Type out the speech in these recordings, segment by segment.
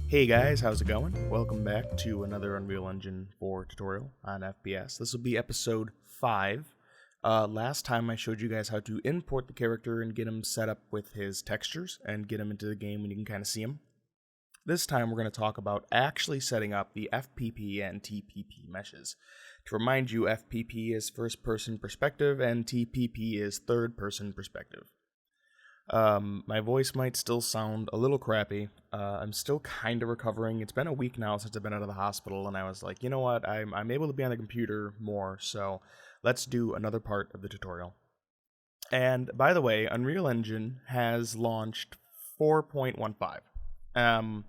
Hey guys, how's it going? Welcome back to another Unreal Engine 4 tutorial on FPS. This will be episode 5. Last time I showed you guys how to import the character and get him set up with his textures and get him into the game and you can kind of see him. This time we're going to talk about actually setting up the FPP and TPP meshes. To remind you, FPP is first person perspective and TPP is third person perspective. My voice might still sound a little crappy. I'm still kind of recovering. It's been a week now since I've been out of the hospital, and I was like, you know what, I'm able to be on the computer more, so let's do another part of the tutorial. And by the way, Unreal Engine has launched 4.15.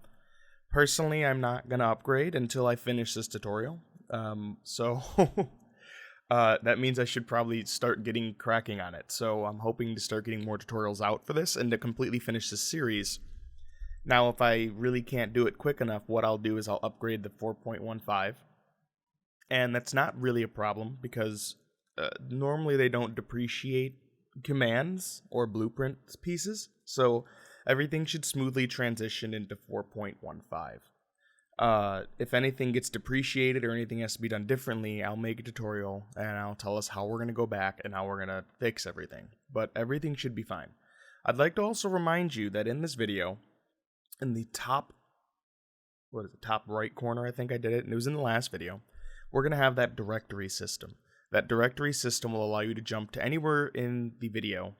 Personally, I'm not gonna upgrade until I finish this tutorial. That means I should probably start getting cracking on it. So I'm hoping to start getting more tutorials out for this and to completely finish this series. Now, if I really can't do it quick enough, what I'll do is I'll upgrade the 4.15. And that's not really a problem because normally they don't depreciate commands or blueprint pieces. So everything should smoothly transition into 4.15. If anything gets depreciated or anything has to be done differently, I'll make a tutorial and I'll tell us how we're going to go back and how we're going to fix everything. But everything should be fine. I'd like to also remind you that in this video, in the top right corner, I think I did it, and it was in the last video, we're going to have that directory system. That directory system will allow you to jump to anywhere in the video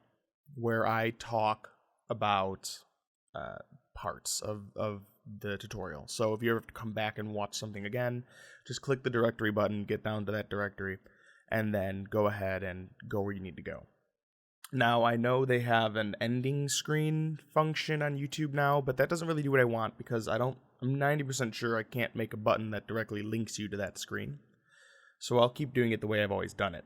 where I talk about parts of the tutorial. So if you ever have to come back and watch something again, just click the directory button, get down to that directory, and then go ahead and go where you need to go. Now, I know they have an ending screen function on YouTube now, but that doesn't really do what I want because I'm 90% sure I can't make a button that directly links you to that screen. So I'll keep doing it the way I've always done it.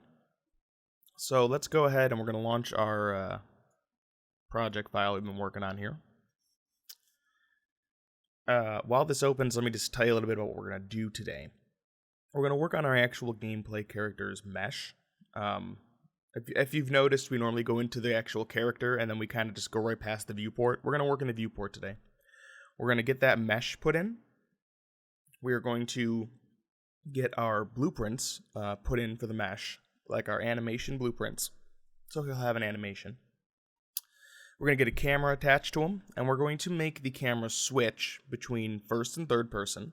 So let's go ahead and we're going to launch our project file we've been working on here. While this opens, let me just tell you a little bit about what we're going to do today. We're going to work on our actual gameplay character's mesh. If you've noticed, we normally go into the actual character and then we kind of just go right past the viewport. We're going to work in the viewport today. We're going to get that mesh put in. We are going to get our blueprints put in for the mesh, like our animation blueprints. So he'll have an animation. We're going to get a camera attached to him, and we're going to make the camera switch between first and third person.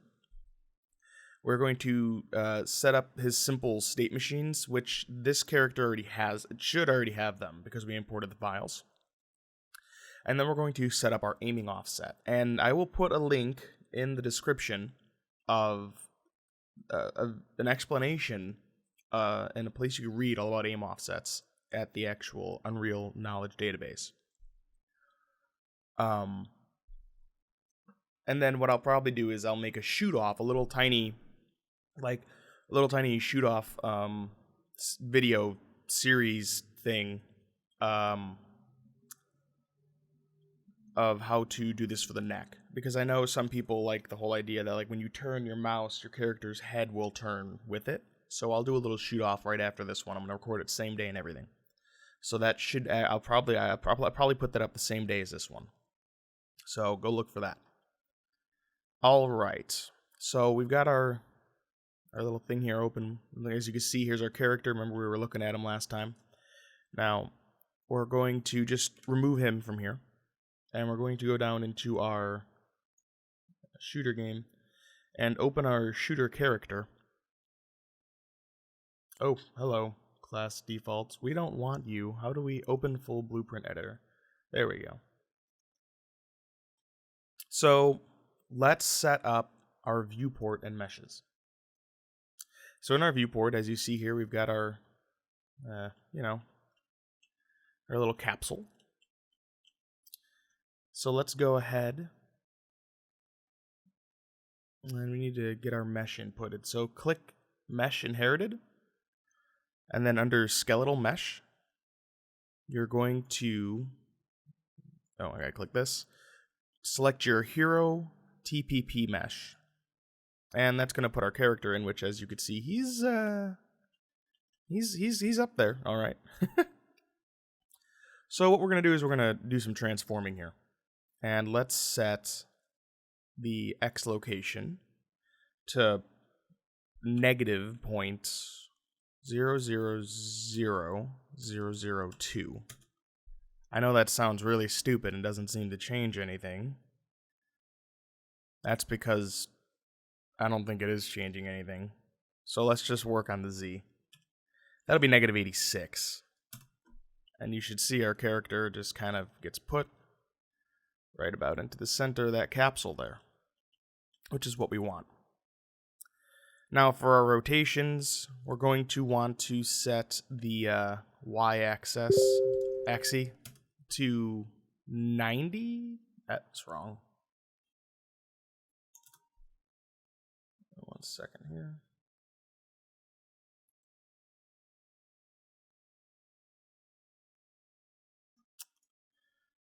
We're going to set up his simple state machines, which this character already has. It should already have them because we imported the files. And then we're going to set up our aiming offset. And I will put a link in the description of an explanation and a place you can read all about aim offsets at the actual Unreal Knowledge database. And then what I'll probably do is I'll make a shoot off, a little tiny shoot off video series thing of how to do this for the neck, because I know some people like the whole idea that like when you turn your mouse, your character's head will turn with it. So I'll do a little shoot off right after this one. I'm gonna record it same day and everything. So that should I'll probably put that up the same day as this one. So go look for that. All right. So we've got our little thing here open. As you can see, here's our character. Remember we were looking at him last time. Now we're going to just remove him from here, and we're going to go down into our shooter game and open our shooter character. Oh, hello, class defaults. We don't want you. How do we open full blueprint editor? There we go. So let's set up our viewport and meshes. So in our viewport, as you see here, we've got our, our little capsule. So let's go ahead and we need to get our mesh inputted. So click Mesh Inherited, and then under Skeletal Mesh, you're going to, I gotta click this. Select your hero TPP mesh, and that's going to put our character in, which, as you can see, he's up there. All right. So what we're going to do is we're going to do some transforming here. And let's set the X location to negative 0.000002. I know that sounds really stupid and doesn't seem to change anything. That's because I don't think it is changing anything. So let's just work on the Z. That'll be negative 86. And you should see our character just kind of gets put right about into the center of that capsule there, which is what we want. Now for our rotations, we're going to want to set the y-axis to 90. That's wrong. 1 second here.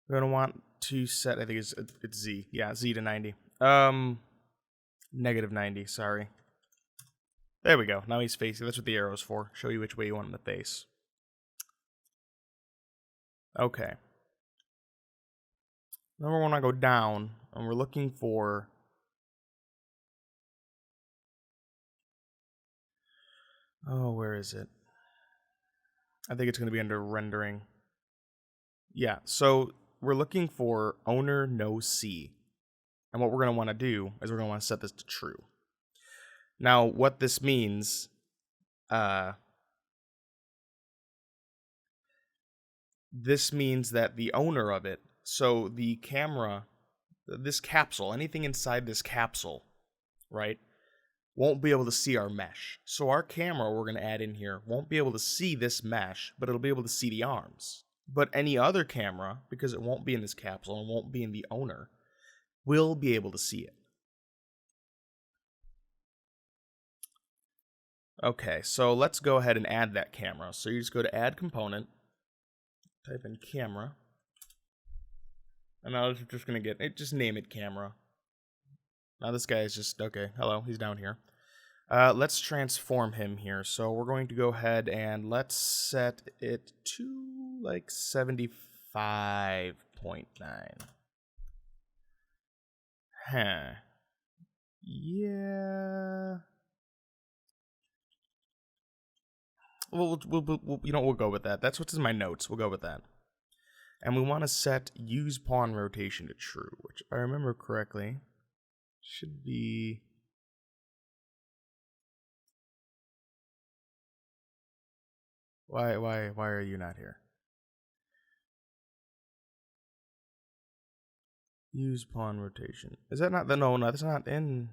We're going to want to set, I think it's Z. Yeah, Z to 90. Negative 90, sorry. There we go. Now he's facing. That's what the arrow's for. Show you which way you want him to face. Okay. Now we want to go down, and we're looking for... Oh, where is it? I think it's going to be under rendering. Yeah, so we're looking for owner no C. And what we're going to want to do is we're going to want to set this to true. Now, what this means, this means that the owner of it, so the camera, this capsule, anything inside this capsule, right, won't be able to see our mesh. So our camera we're going to add in here won't be able to see this mesh, but it'll be able to see the arms. But any other camera, because it won't be in this capsule and won't be in the owner, will be able to see it. Okay, so let's go ahead and add that camera. So you just go to add component, type in camera, and now we're just going to get it, just name it camera. Now this guy is just, okay, hello, he's down here. Let's transform him here. So we're going to go ahead and let's set it to like 75.9. Huh. Yeah. We'll you know, we'll go with that. That's what's in my notes. We'll go with that. And we want to set use pawn rotation to true, which if I remember correctly should be... Why are you not here? Use pawn rotation. Is that not the... No, that's not in...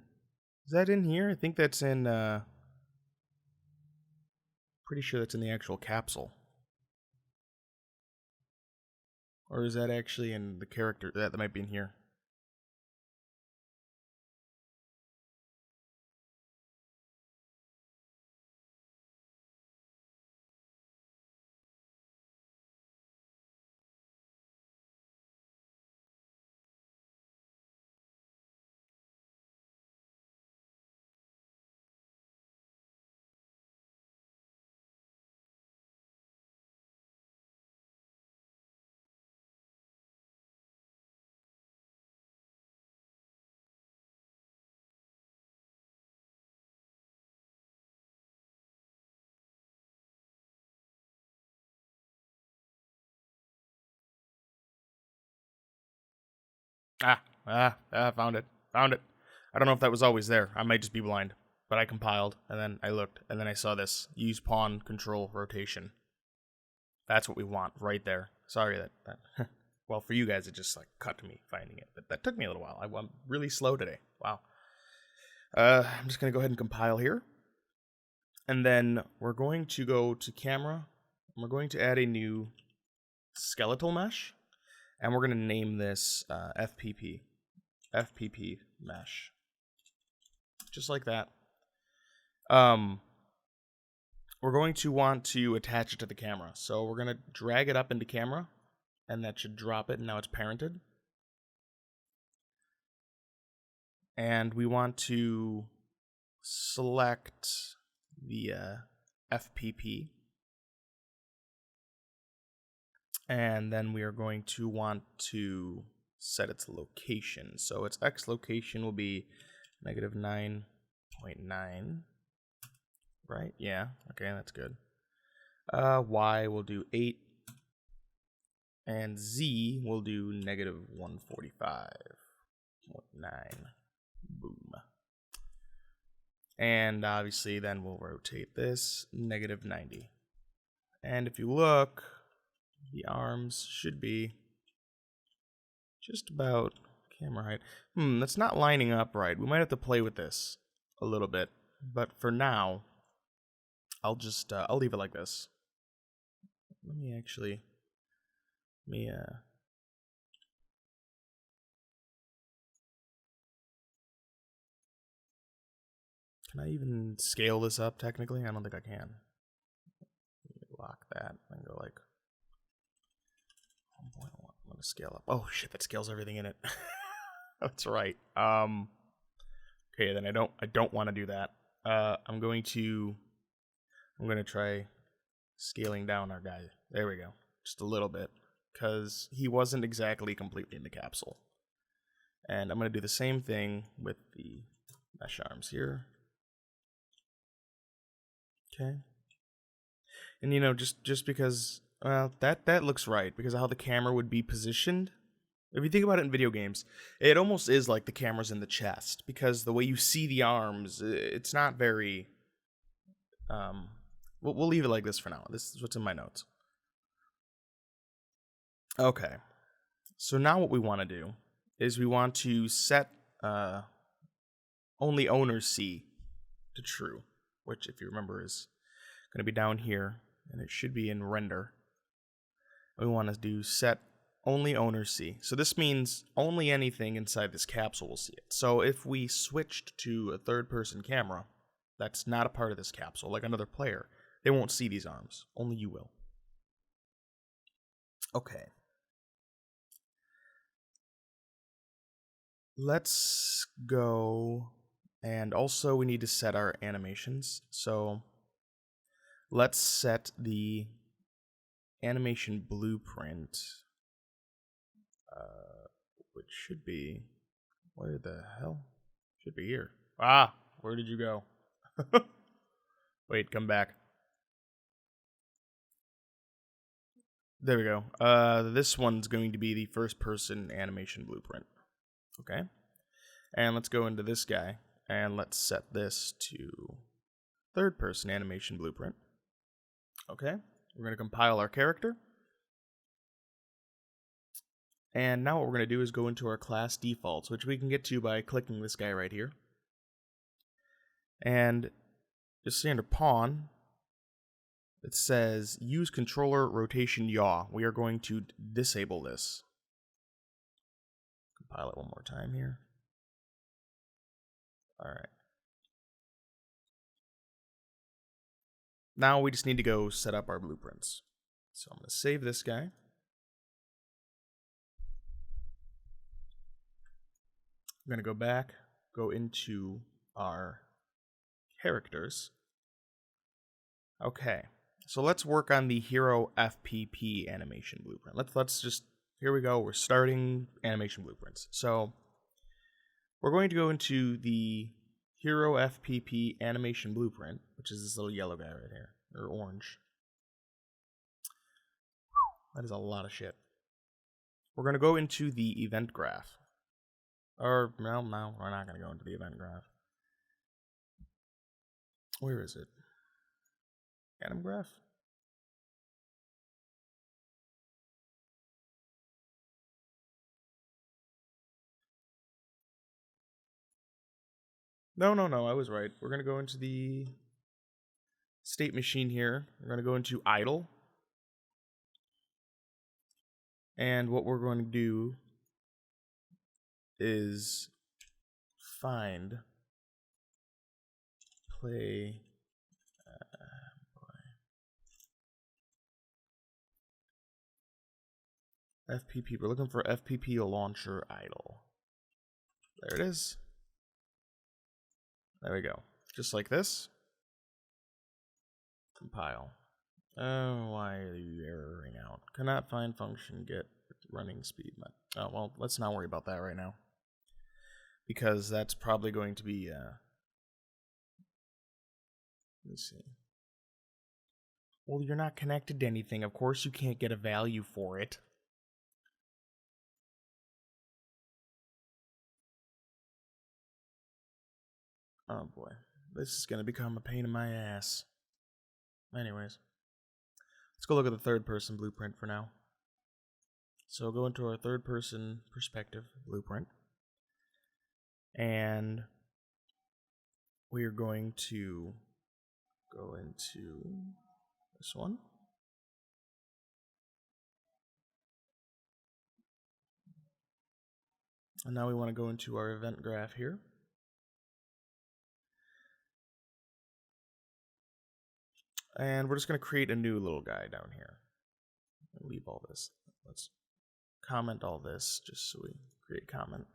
Is that in here? I think that's in... Pretty sure that's in the actual capsule. Or is that actually in the character? That might be in here. Found it. Found it. I don't know if that was always there. I might just be blind. But I compiled, and then I looked, and then I saw this. Use pawn control rotation. That's what we want right there. Sorry that well, for you guys, it just like cut to me finding it. But that took me a little while. I'm really slow today. Wow. I'm just going to go ahead and compile here. And then we're going to go to camera. And we're going to add a new skeletal mesh. And we're going to name this FPP. FPP mesh. Just like that. We're going to want to attach it to the camera. So we're going to drag it up into camera. And that should drop it. And now it's parented. And we want to select the FPP. And then we are going to want to set its location. So its X location will be negative 9.9. Right? Yeah. Okay, that's good. Y will do 8. And Z will do negative 145.9. Boom. And obviously then we'll rotate this negative 90. And if you look, the arms should be just about camera height. That's not lining up right. We might have to play with this a little bit. But for now, I'll just, I'll leave it like this. Let me can I even scale this up technically? I don't think I can. Lock that and go like 1.1. I'm gonna scale up. Oh shit, that scales everything in it. That's right. Okay, then I don't want to do that. I'm gonna try scaling down our guy. There we go. Just a little bit. Because he wasn't exactly completely in the capsule. And I'm going to do the same thing with the mesh arms here. Okay. And you know, just because, well, that looks right, because of how the camera would be positioned. If you think about it in video games, it almost is like the camera's in the chest, because the way you see the arms, it's not very, we'll leave it like this for now. This is what's in my notes. Okay, so now what we want to do is we want to set only owners see to true, which if you remember is going to be down here, and it should be in render. We want to do set only owners see. So this means only anything inside this capsule will see it. So if we switched to a third-person camera that's not a part of this capsule, like another player, they won't see these arms. Only you will. Okay. Let's go, and also we need to set our animations. So let's set the animation blueprint, which should be, where the hell? Should be here. Ah, where did you go? Wait, come back. There we go. This one's going to be the first person animation blueprint. Okay, and let's go into this guy, and let's set this to third person animation blueprint. Okay, we're going to compile our character. And now what we're going to do is go into our class defaults, which we can get to by clicking this guy right here. And just see under pawn, it says use controller rotation yaw. We are going to disable this. Compile it one more time here. Alright. Now we just need to go set up our blueprints. So I'm going to save this guy. I'm going to go back, go into our characters. Okay, so let's work on the hero FPP animation blueprint. Let's just, here we go, we're starting animation blueprints. So we're going to go into the hero FPP animation blueprint, which is this little yellow guy right here, or orange. That is a lot of shit. We're going to go into the event graph. Or, no, we're not going to go into the event graph. Where is it? Atom graph? No, I was right. We're going to go into the state machine here. We're going to go into idle. And what we're going to do is find play FPP. We're looking for FPP launcher idle. There it is. There we go. Just like this. Compile. Oh, why are you erroring out? Cannot find function get running speed. Oh, well, let's not worry about that right now. Because that's probably going to be, let's see. Well, you're not connected to anything. Of course you can't get a value for it. Oh boy. This is going to become a pain in my ass. Anyways. Let's go look at the third-person blueprint for now. So go into our third-person perspective blueprint. And we are going to go into this one. And now we want to go into our event graph here. And we're just going to create a new little guy down here. Leave all this. Let's comment all this just so we create comment.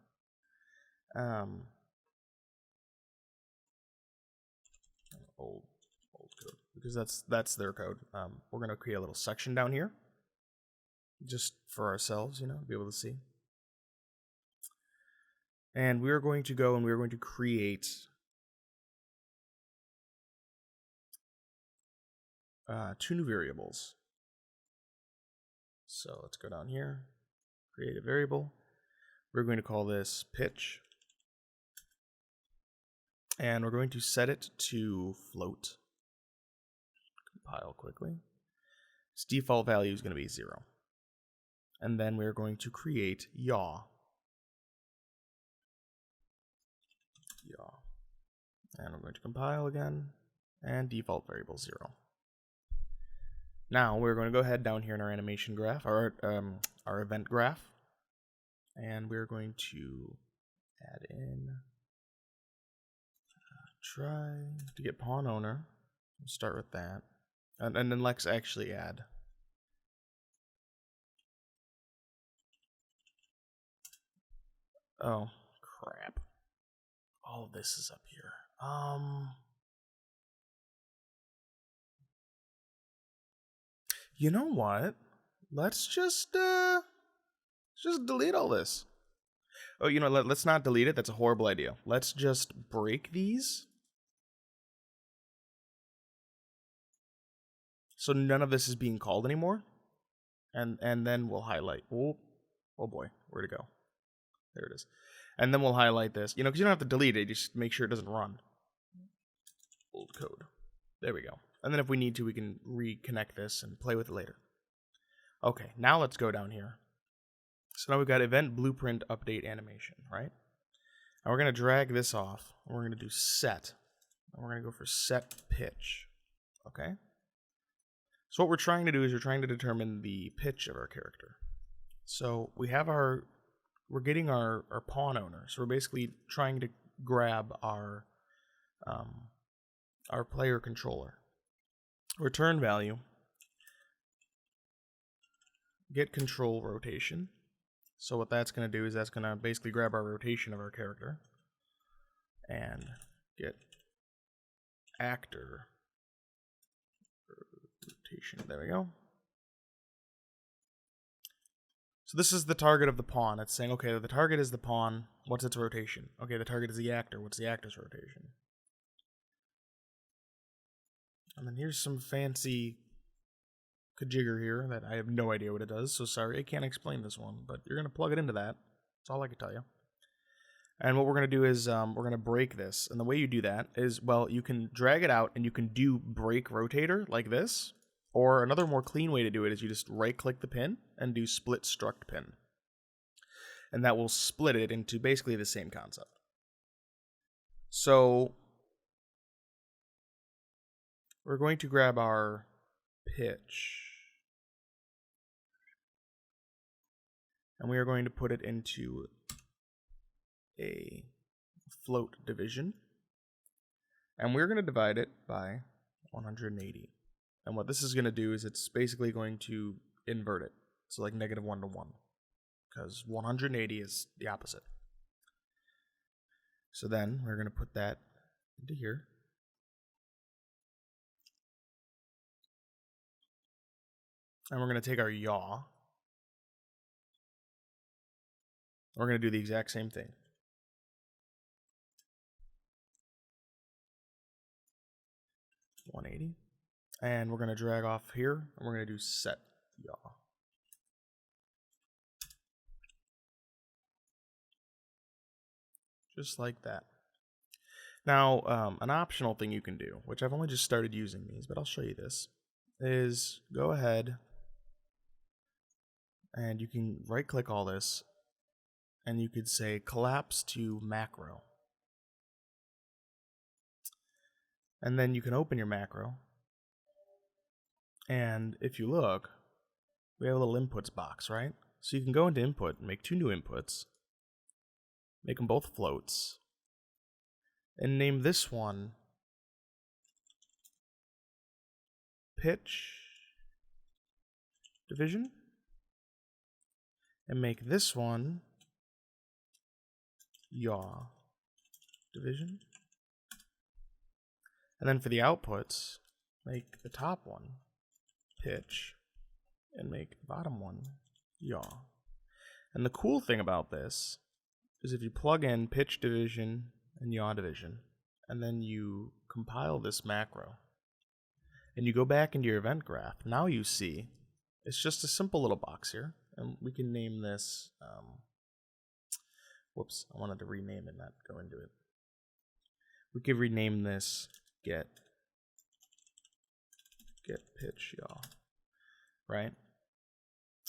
Old code, because that's their code. We're going to create a little section down here just for ourselves, you know, to be able to see. And we're going to go and we're going to create two new variables. So let's go down here, create a variable. We're going to call this pitch. And we're going to set it to float. Compile quickly. Its default value is going to be 0. And then we're going to create yaw. And we're going to compile again. And default variable 0. Now we're going to go ahead down here in our animation graph, our event graph. And we're going to add in, try to get pawn owner. We'll start with that. And then let's actually add. Oh, crap. All of this is up here. You know what? Let's just delete all this. Oh, you know, let's not delete it. That's a horrible idea. Let's just break these. So none of this is being called anymore. And then we'll highlight. Oh boy, where'd it go? There it is. And then we'll highlight this. You know, because you don't have to delete it. Just make sure it doesn't run. Old code. There we go. And then if we need to, we can reconnect this and play with it later. Okay, now let's go down here. So now we've got event blueprint update animation, right? And we're going to drag this off. And we're going to do set. And we're going to go for set pitch. Okay? So what we're trying to do is we're trying to determine the pitch of our character. So we have we're getting our pawn owner. So we're basically trying to grab our player controller. Return value. Get control rotation. So what that's going to do is that's going to basically grab our rotation of our character. And get actor rotation. There we go. So this is the target of the pawn. It's saying, okay, the target is the pawn. What's its rotation? Okay, the target is the actor. What's the actor's rotation? And then here's some fancy kajigger here that I have no idea what it does. So sorry, I can't explain this one. But you're going to plug it into that. That's all I can tell you. And what we're going to do is we're going to break this. And the way you do that is, well, you can drag it out and you can do break rotator like this. Or another more clean way to do it is you just right-click the pin and do split struct pin. And that will split it into basically the same concept. So we're going to grab our pitch. And we are going to put it into a float division. And we're going to divide it by 180. And what this is going to do is it's basically going to invert it. So like -1 to 1. Because 180 is the opposite. So then we're going to put that into here. And we're going to take our yaw. We're going to do the exact same thing. $180. And we're going to drag off here, and we're going to do set yaw. Just like that. Now, an optional thing you can do, which I've only just started using these, but I'll show you this, is go ahead and you can right-click all this, and you could say collapse to macro. And then you can open your macro, and if you look, we have a little inputs box, right? So you can go into input and make 2 new inputs, make them both floats, and name this one pitch division, and make this one yaw division. And then for the outputs, make the top one pitch, and make the bottom one yaw. And the cool thing about this is if you plug in pitch division and yaw division, and then you compile this macro, and you go back into your event graph, now you see it's just a simple little box here, and we can name this, whoops, I wanted to rename it, not go into it. We could rename this get pitch yaw, right?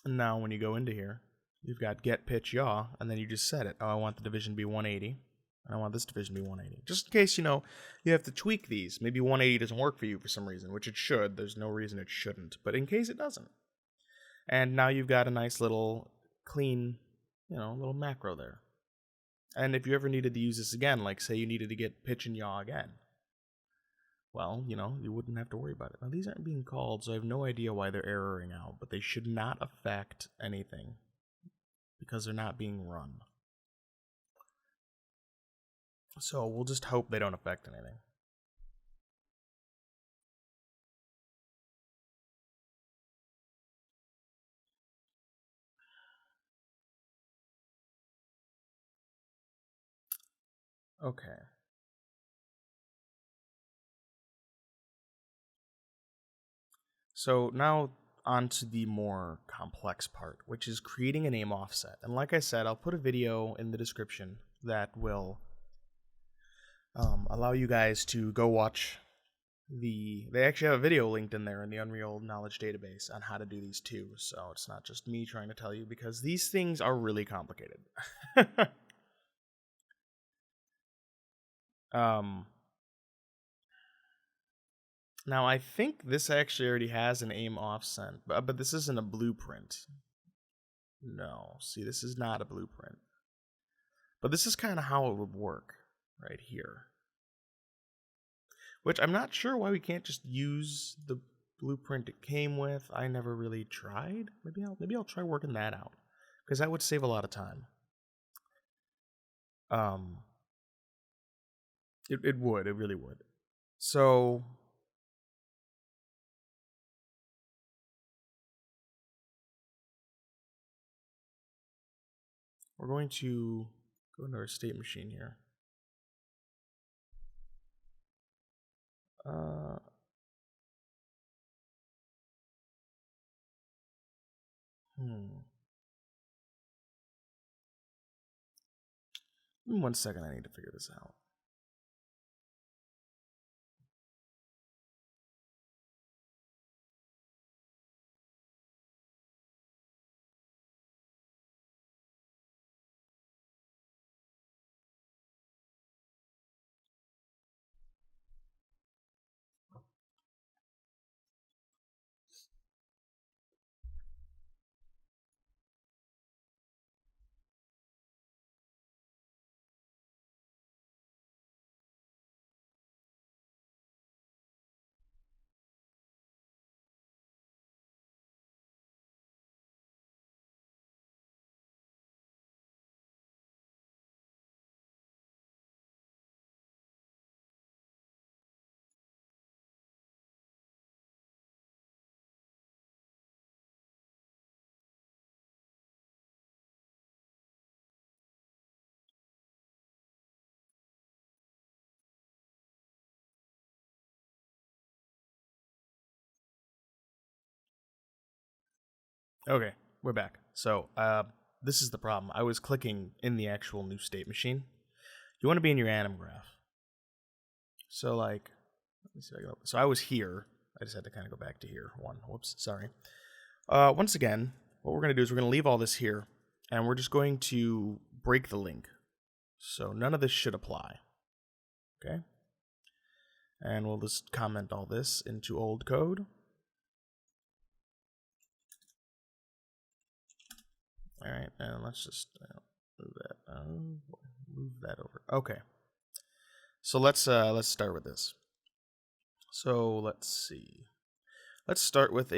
And now when you go into here, you've got get pitch yaw, and then you just set it. Oh, I want the division to be 180, and I want this division to be 180. Just in case, you have to tweak these. Maybe 180 doesn't work for you for some reason, which it should. There's no reason it shouldn't, but in case it doesn't. And now you've got a nice little clean, little macro there. And if you ever needed to use this again, like say you needed to get pitch and yaw again, well, you wouldn't have to worry about it. Now, these aren't being called, so I have no idea why they're erroring out, but they should not affect anything because they're not being run. So we'll just hope they don't affect anything. Okay. So now on to the more complex part, which is creating an aim offset. And like I said, I'll put a video in the description that will allow you guys to go watch they actually have a video linked in there in the Unreal Knowledge Database on how to do these too. So it's not just me trying to tell you, because these things are really complicated. Now, I think this actually already has an aim offset, but this isn't a blueprint. No, see, this is not a blueprint. But this is kind of how it would work right here. Which I'm not sure why we can't just use the blueprint it came with. I never really tried. Maybe I'll try working that out, because that would save a lot of time. It really would. So we're going to go into our state machine here. Give me 1 second, I need to figure this out. Okay, we're back. So, this is the problem. I was clicking in the actual new state machine. You want to be in your anim graph. So, like, let me see if I can open. So I was here. I just had to kind of go back to here. Whoops, sorry. Once again, what we're going to do is we're going to leave all this here, and we're just going to break the link. So none of this should apply. Okay? And we'll just comment all this into old code. All right, and let's just move that over. Okay. So let's start with this. So let's see. Let's start with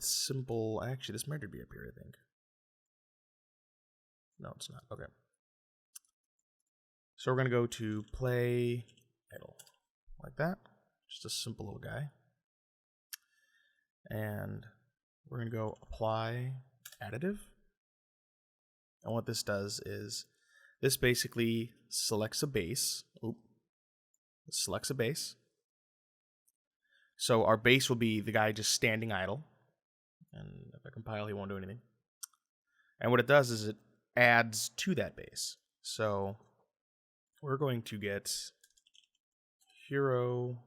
simple. Actually, this might be up here, I think. No, it's not. Okay. So we're gonna go to play idle, like that. Just a simple little guy. And we're gonna go apply additive. And what this does is this basically selects a base. Selects a base. So our base will be the guy just standing idle. And if I compile, he won't do anything. And what it does is it adds to that base. So we're going to get hero.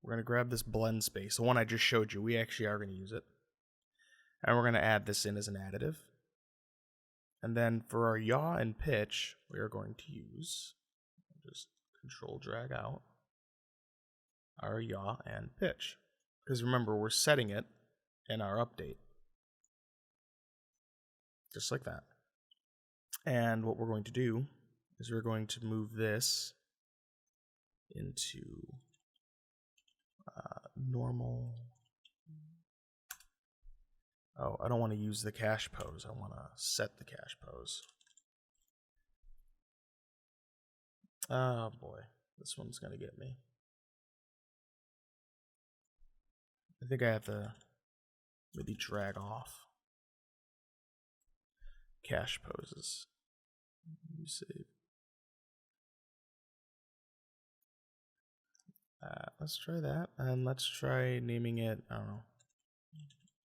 We're going to grab this blend space, the one I just showed you. We actually are going to use it. And we're going to add this in as an additive. And then for our yaw and pitch, we are going to use, just control drag out, our yaw and pitch. Because remember, we're setting it in our update. Just like that. And what we're going to do is we're going to move this into normal. Oh, I don't want to use the cache pose. I want to set the cache pose. Oh boy, this one's going to get me. I think I have to maybe drag off cache poses. Let me save. Let's try that, and let's try naming it, I don't know,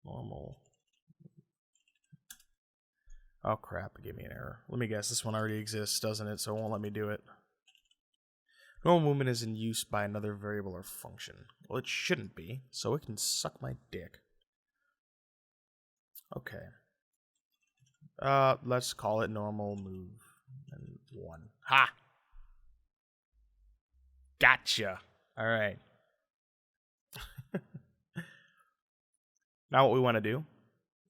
normal. Oh crap, it gave me an error. Let me guess, this one already exists, doesn't it? So it won't let me do it. Normal movement is in use by another variable or function. Well, it shouldn't be, so it can suck my dick. Okay. Let's call it normal move and 1. Ha! Gotcha! Alright. Now what we want to do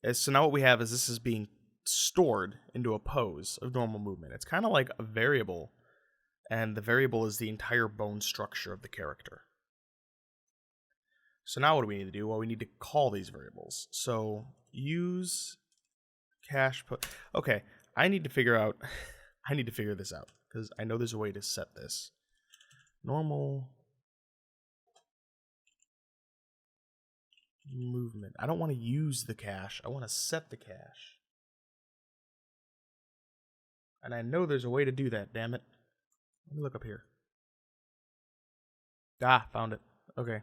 is, so now what we have is this is being stored into a pose of normal movement. It's kind of like a variable, and the variable is the entire bone structure of the character. So now what do we need to do? Well, we need to call these variables. So use cache pose. Okay, I need to figure this out because I know there's a way to set this. Normal movement. I don't want to use the cache. I want to set the cache. And I know there's a way to do that, damn it. Let me look up here. Ah, found it. Okay.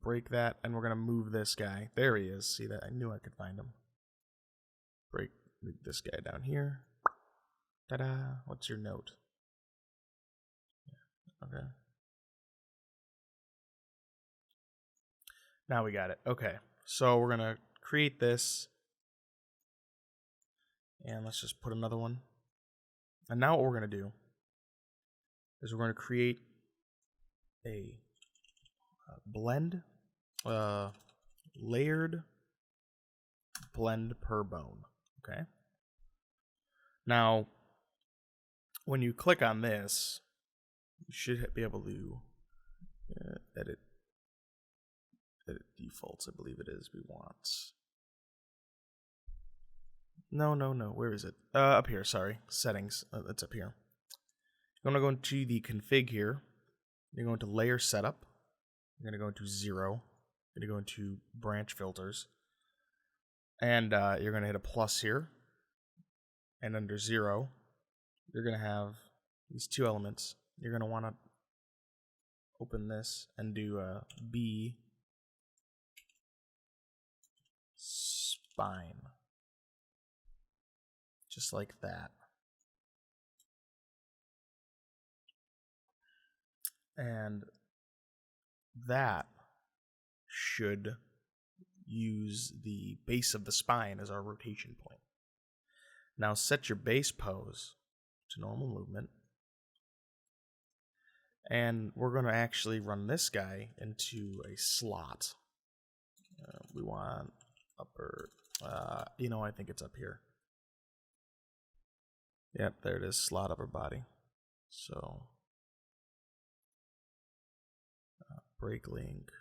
Break that, and we're going to move this guy. There he is. See that? I knew I could find him. Move this guy down here. Ta-da. What's your note? Okay. Now we got it. Okay. So we're going to create this. And let's just put another one. And now what we're going to do is we're going to create a blend, layered blend per bone. Okay. Now, when you click on this, you should be able to edit defaults. I believe it is. We want. No. Where is it? Up here. Sorry, settings. It's up here. You're gonna go into the config here. You're going to layer setup. You're gonna go into 0. You're gonna go into branch filters, and you're gonna hit a plus here. And under 0, you're gonna have these two elements. You're gonna want to open this and do a B spine. Just like that. And that should use the base of the spine as our rotation point. Now set your base pose to normal movement. And we're going to actually run this guy into a slot. We want upper, I think it's up here. Yep, there it is, slot upper body. So, break link.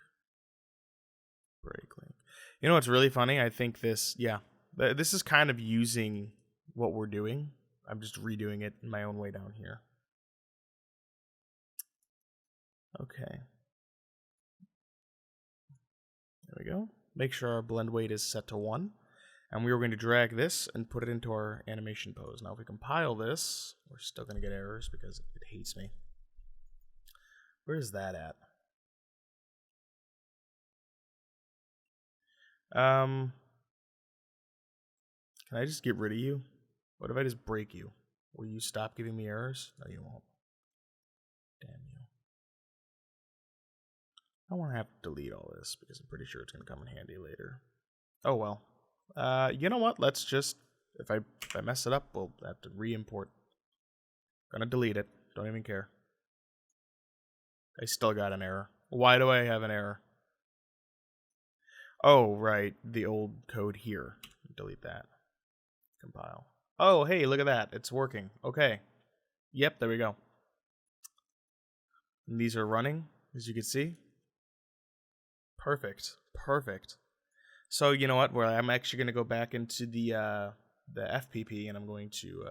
You know what's really funny? I think this is kind of using what we're doing. I'm just redoing it in my own way down here. Okay. There we go. Make sure our blend weight is set to 1. And we are going to drag this and put it into our animation pose. Now if we compile this, we're still going to get errors because it hates me. Where is that at? Can I just get rid of you? What if I just break you? Will you stop giving me errors? No, you won't. Damn you. I want to have to delete all this because I'm pretty sure it's going to come in handy later. Oh well. You know what? Let's just, if I mess it up, we'll have to re-import. Gonna delete it. Don't even care. I still got an error. Why do I have an error? Oh, right. The old code here. Delete that. Compile. Oh, hey, look at that. It's working. Okay. Yep, there we go. And these are running, as you can see. Perfect. Perfect. So, you know what? Well, I'm actually going to go back into the FPP, and I'm going to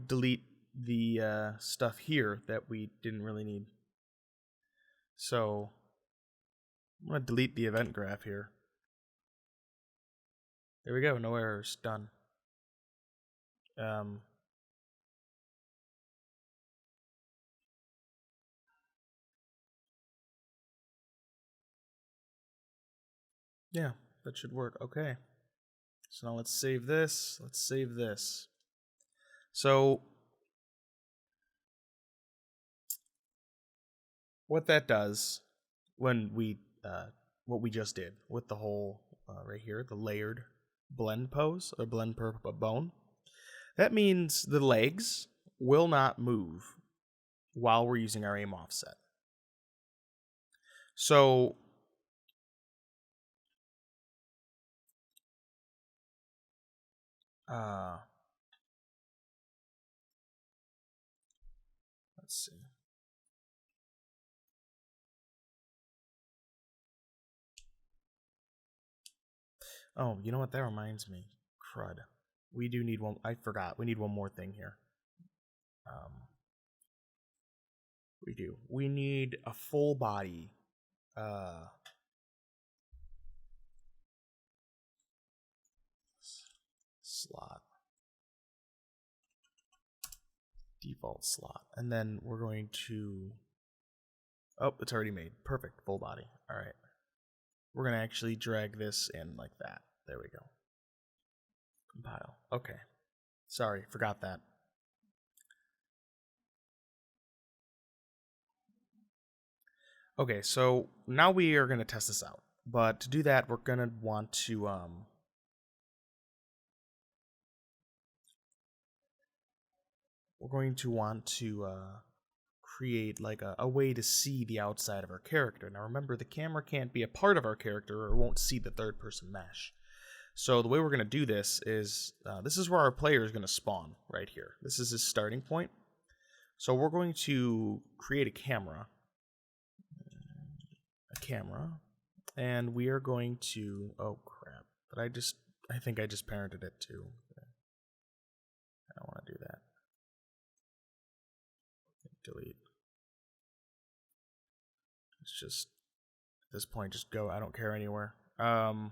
delete the stuff here that we didn't really need. So, I'm going to delete the event graph here. There we go. No errors. Done. Yeah, that should work. Okay. So now let's save this. Let's save this. So what that does when we what we just did with the whole right here, the layered blend pose or blend per bone, that means the legs will not move while we're using our aim offset. So let's see. Oh, you know what? That reminds me. Crud. We do need one. I forgot. We need one more thing here. We do. We need a full body. Slot. Default slot. And then we're going to... Oh, it's already made. Perfect. Full body. All right. We're going to actually drag this in like that. There we go. Compile. Okay. Sorry, forgot that. Okay, so now we are going to test this out. But to do that, we're going to want to create like a way to see the outside of our character. Now remember, the camera can't be a part of our character or won't see the third person mesh. So the way we're going to do this is where our player is going to spawn right here. This is his starting point. So we're going to create a camera, and we are going to, oh crap, but I think I just parented it too. I don't want to do that. Delete. Let's just, at this point, just go. I don't care anywhere. Go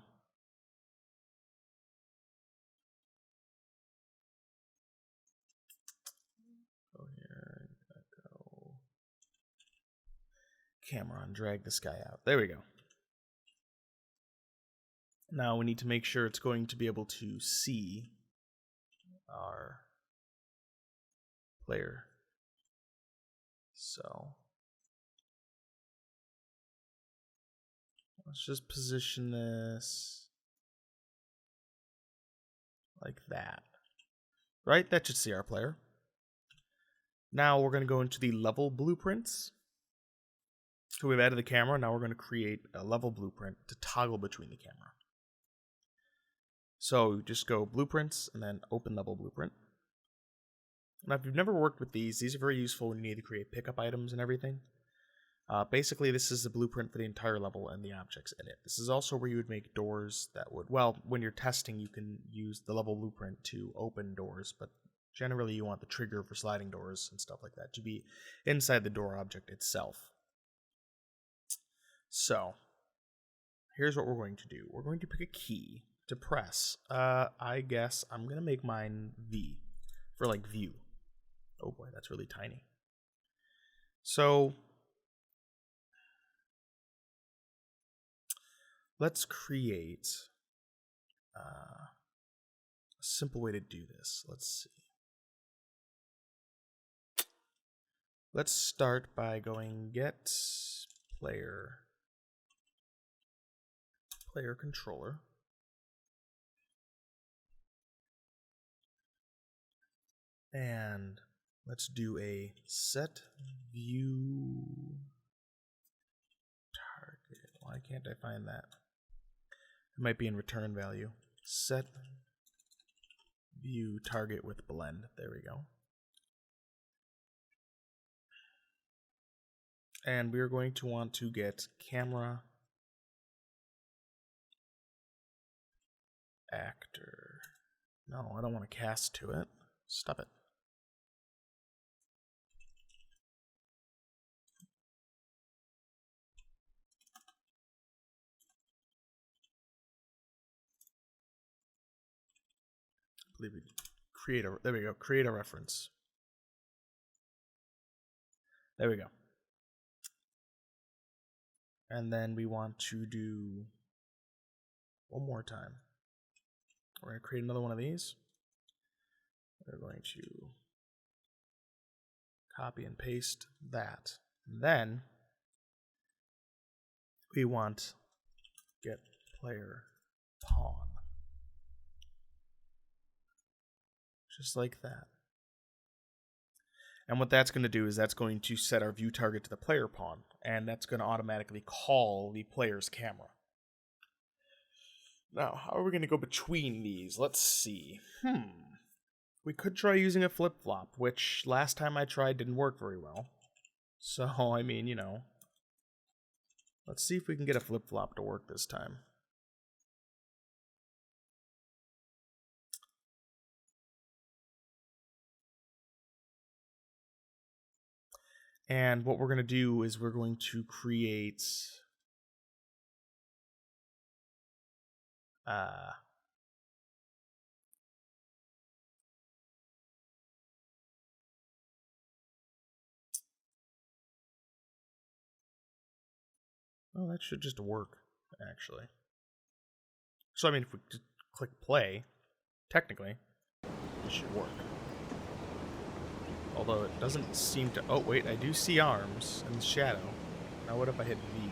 here. Go. camera on, drag this guy out. There we go. Now we need to make sure it's going to be able to see our player. So let's just position this like that. Right? That should see our player. Now we're going to go into the level blueprints. So we've added the camera. Now we're going to create a level blueprint to toggle between the camera. So just go blueprints and then open level blueprint. Now if you've never worked with these are very useful when you need to create pickup items and everything. Basically this is the blueprint for the entire level and the objects in it. This is also where you would make doors that would, well, when you're testing you can use the level blueprint to open doors, but generally you want the trigger for sliding doors and stuff like that to be inside the door object itself. So here's what we're going to do. We're going to pick a key to press. I guess I'm going to make mine V for like view. Oh boy, that's really tiny. So let's create a simple way to do this. Let's see. Let's start by going get player controller. And let's do a set view target. Why can't I find that? It might be in return value. Set view target with blend. There we go. And we're going to want to get camera actor. No, I don't want to cast to it. Stop it. I believe we create a, there we go, create a reference. There we go. And then we want to do one more time. We're going to create another one of these. We're going to copy and paste that. And then we want get player pawn. Just like that. And what that's going to do is that's going to set our view target to the player pawn, and that's going to automatically call the player's camera. Now, how are we going to go between these? Let's see. We could try using a flip-flop, which last time I tried didn't work very well. So, I mean, you know. Let's see if we can get a flip-flop to work this time. And what we're going to do is we're going to create well, that should just work, actually. So, I mean, if we just click play, technically, it should work. Although it doesn't seem to... Oh, wait, I do see arms and shadow. Now what if I hit V?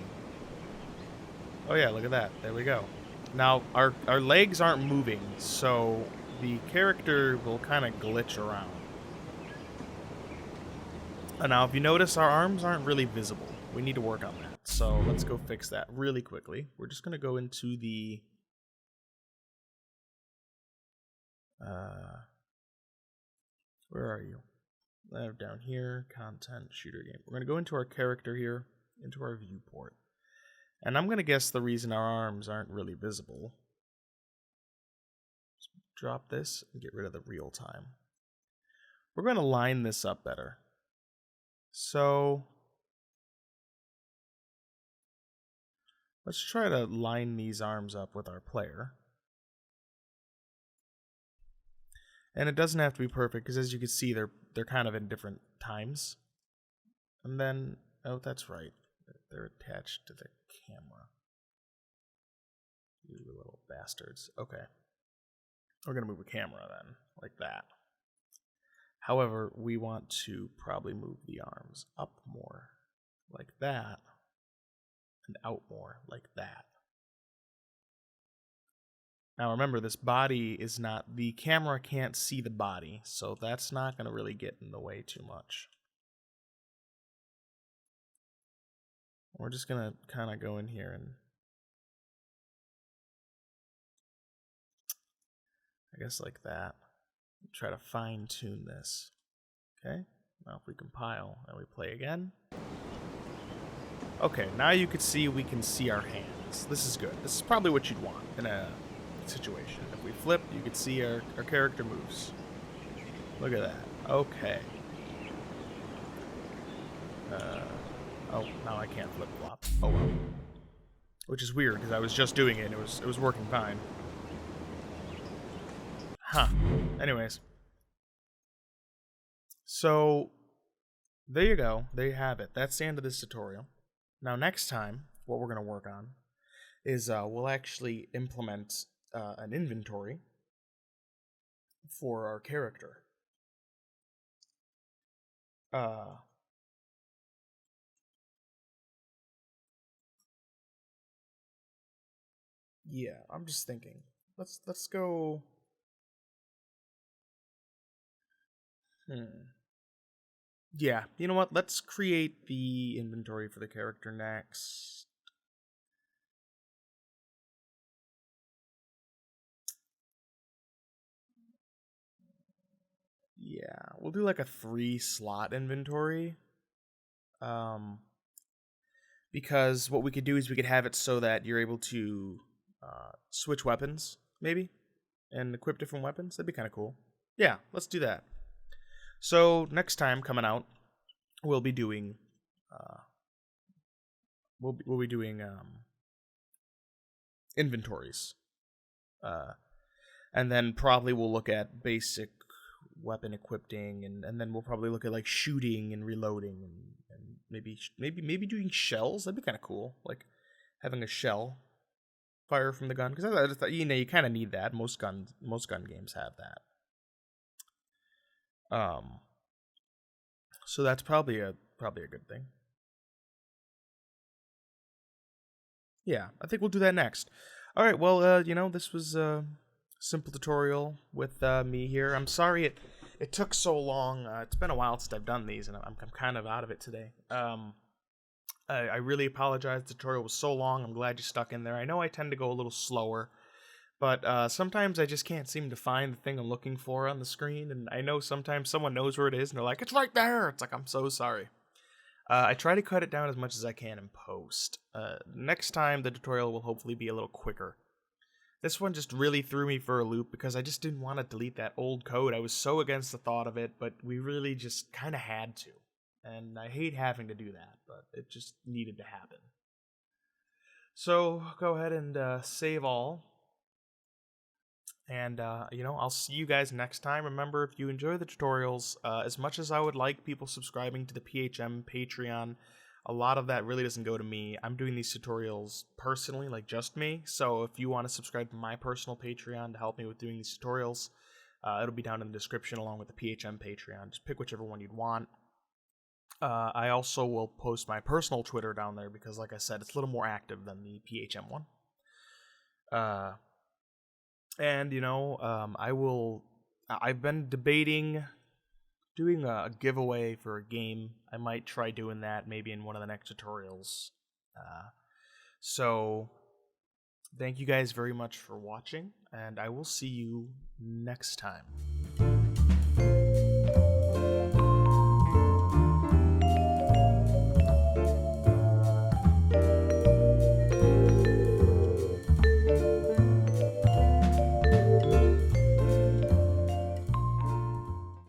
Oh yeah, look at that. There we go. Now, our legs aren't moving, so the character will kind of glitch around. And now, if you notice, our arms aren't really visible. We need to work on that. So let's go fix that really quickly. We're just going to go into the... where are you? Down here, content, shooter game. We're going to go into our character here, into our viewport. And I'm going to guess the reason our arms aren't really visible. Just drop this and get rid of the real time. We're going to line this up better. So let's try to line these arms up with our player. And it doesn't have to be perfect, because as you can see, they're kind of in different times. And then, oh, that's right. they're attached to the camera. You little bastards. Okay. We're going to move a camera then, like that. However, we want to probably move the arms up more, like that, and out more, like that. Now remember, this body is not, the camera can't see the body, so that's not going to really get in the way too much. We're just going to kind of go in here and I guess like that. Try to fine tune this. Okay, now if we compile and we play again. Okay, now you can see we can see our hands. This is good. This is probably what you'd want in a situation. If we flip, you can see our character moves. Look at that. Okay. Oh, now I can't flip flop. Oh well. Which is weird because I was just doing it and it was working fine. Huh. Anyways. So, there you go. There you have it. That's the end of this tutorial. Now, next time, what we're going to work on is we'll actually implement an inventory for our character. Yeah, I'm just thinking. Let's go. Yeah, you know what? Let's create the inventory for the character next. Yeah, we'll do like a 3-slot inventory. Because what we could do is we could have it so that you're able to switch weapons, maybe, and equip different weapons. That'd be kind of cool. Yeah, let's do that. So next time coming out, we'll be doing inventories, and then probably we'll look at basic weapon equipping, and then we'll probably look at like shooting and reloading, and maybe doing shells. That'd be kind of cool, like having a shell fire from the gun, because I just thought, you kind of need that. Most gun games have that. So that's probably a good thing. Yeah, I think we'll do that next. All right, well, this was a simple tutorial with me here. I'm sorry it took so long. It's been a while since I've done these, and I'm kind of out of it today. I really apologize. The tutorial was so long. I'm glad you stuck in there. I know I tend to go a little slower, but sometimes I just can't seem to find the thing I'm looking for on the screen, and I know sometimes someone knows where it is, and they're like, it's right there! It's like, I'm so sorry. I try to cut it down as much as I can in post. Next time, the tutorial will hopefully be a little quicker. This one just really threw me for a loop because I just didn't want to delete that old code. I was so against the thought of it, but we really just kind of had to. And I hate having to do that, but it just needed to happen. So, go ahead and save all. And, I'll see you guys next time. Remember, if you enjoy the tutorials, as much as I would like people subscribing to the PHM Patreon, a lot of that really doesn't go to me. I'm doing these tutorials personally, like just me. So if you want to subscribe to my personal Patreon to help me with doing these tutorials, it'll be down in the description along with the PHM Patreon. Just pick whichever one you'd want. I also will post my personal Twitter down there because, like I said, it's a little more active than the PHM one. I've been debating doing a giveaway for a game. I might try doing that maybe in one of the next tutorials. So, thank you guys very much for watching, and I will see you next time.